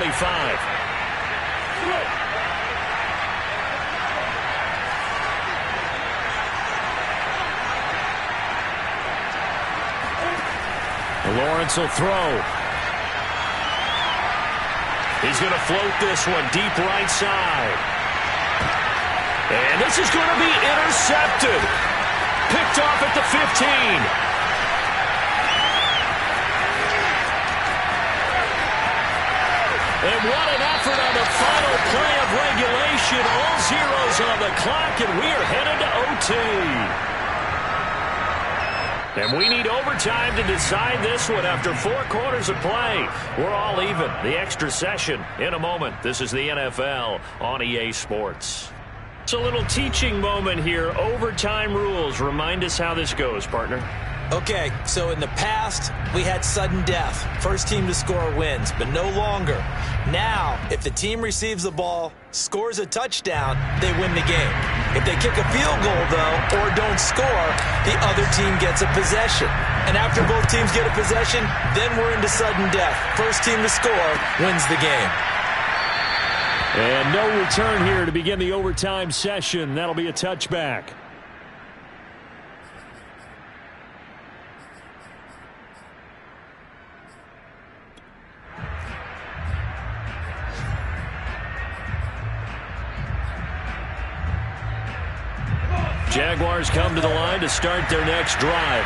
Lawrence will throw. He's going to float this one deep right side. And this is going to be intercepted. Picked off at the 15. And what an effort on the final play of regulation. All zeros on the clock, and we are headed to OT. And we need overtime to decide this one after 4 quarters of play. We're all even. The extra session in a moment. This is the NFL on EA Sports. It's a little teaching moment here. Overtime rules. Remind us how this goes, partner. Okay, so in the past, we had sudden death. First team to score wins, but no longer. Now, if the team receives the ball, scores a touchdown, they win the game. If they kick a field goal, though, or don't score, the other team gets a possession. And after both teams get a possession, then we're into sudden death. First team to score wins the game. And no return here to begin the overtime session. That'll be a touchback. Jaguars come to the line to start their next drive.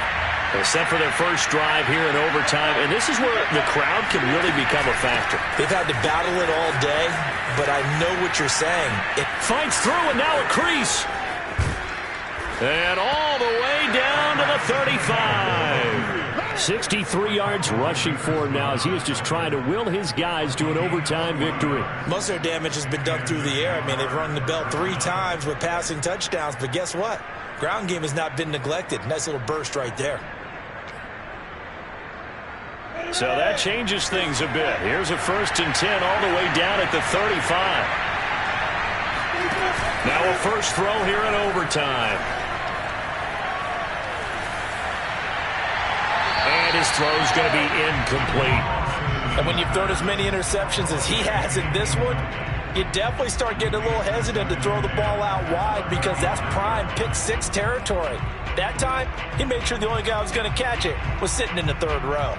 They're set for their first drive here in overtime, and this is where the crowd can really become a factor. They've had to battle it all day, but I know what you're saying. It fights through, and now a crease. And all the way down to the 35. 63 yards rushing for him now as he is just trying to will his guys to an overtime victory. Most of their damage has been done through the air. I mean, they've rung the bell 3 times with passing touchdowns, but guess what? Ground game has not been neglected. Nice little burst right there. So that changes things a bit. Here's a 1st and 10 all the way down at the 35. Now a first throw here in overtime. And his throw is going to be incomplete. And when you've thrown as many interceptions as he has in this one, you definitely start getting a little hesitant to throw the ball out wide because that's prime pick six territory. That time, he made sure the only guy who was going to catch it was sitting in the third row.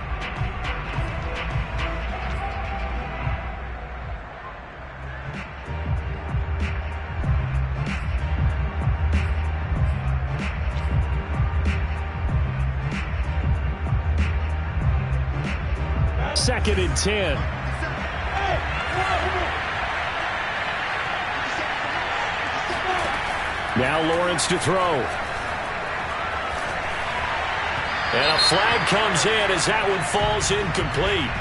Second and 10. Now Lawrence to throw. And a flag comes in as that one falls incomplete.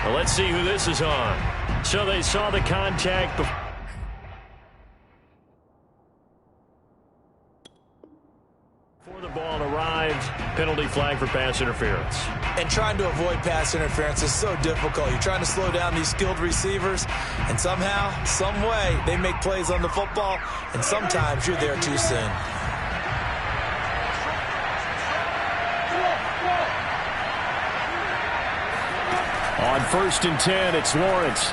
Well, let's see who this is on. So they saw the contact before. The ball arrived. Penalty flag for pass interference. And trying to avoid pass interference is so difficult. You're trying to slow down these skilled receivers, and somehow, some way, they make plays on the football, and sometimes you're there too soon. On 1st and 10, it's Lawrence.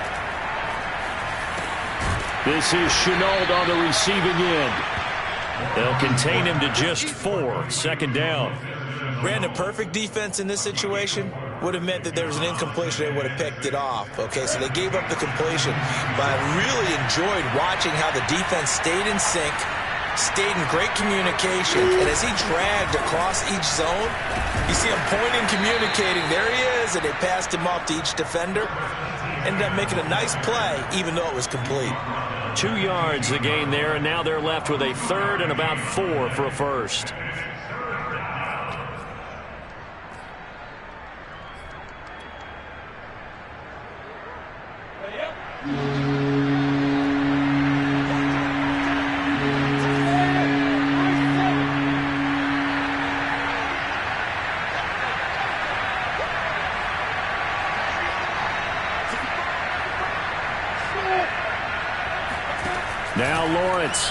This is Chenault on the receiving end. They'll contain him to just 4. Second down. Brandon, perfect defense in this situation would have meant that there was an incompletion. They would have picked it off. Okay, so they gave up the completion. But I really enjoyed watching how the defense stayed in sync, stayed in great communication. And as he dragged across each zone, you see him pointing, communicating. There he is, and they passed him off to each defender. Ended up making a nice play, even though it was complete. 2 yards the gain there, and now they're left with a third and about 4 for a first. Now Lawrence.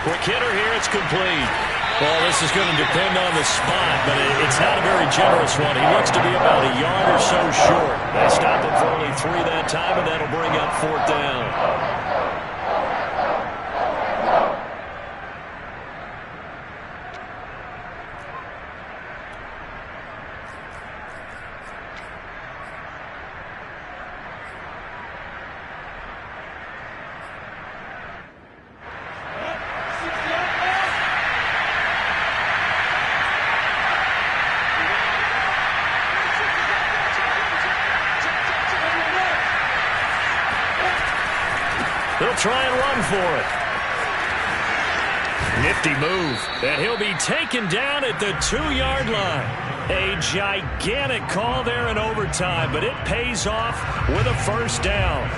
Quick hitter here. It's complete. Well, this is going to depend on the spot, but it's not a very generous one. He looks to be about a yard or so short. They stop him for only 3 that time, and that'll bring up 4th down. They'll try and run for it. Nifty move. And he'll be taken down at the 2-yard line. A gigantic call there in overtime, but it pays off with a first down.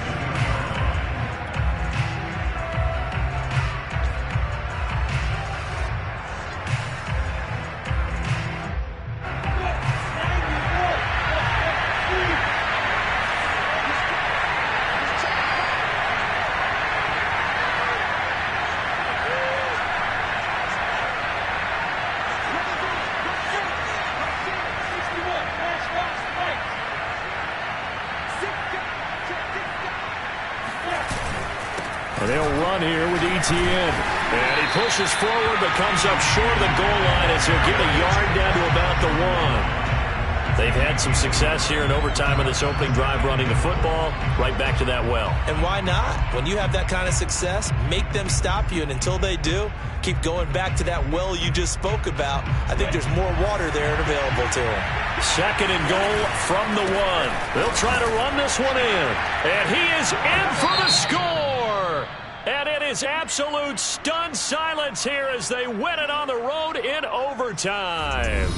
And they'll run here with Etienne. And he pushes forward but comes up short of the goal line as he'll get a yard down to about the 1. They've had some success here in overtime in this opening drive running the football. Right back to that well. And why not? When you have that kind of success, make them stop you. And until they do, keep going back to that well you just spoke about. I think there's more water there and available to them. Second and goal from the 1. They'll try to run this one in. And he is in for the score. And it is absolute stunned silence here as they win it on the road in overtime.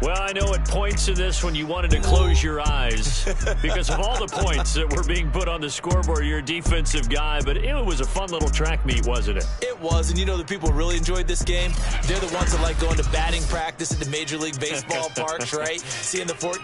Well, I know at points in this when you wanted to close your eyes because of all the points that were being put on the scoreboard. You're a defensive guy, but it was a fun little track meet, wasn't it? It was, and you know the people who really enjoyed this game? They're the ones that like going to batting practice at the Major League Baseball parks, right? Seeing the 14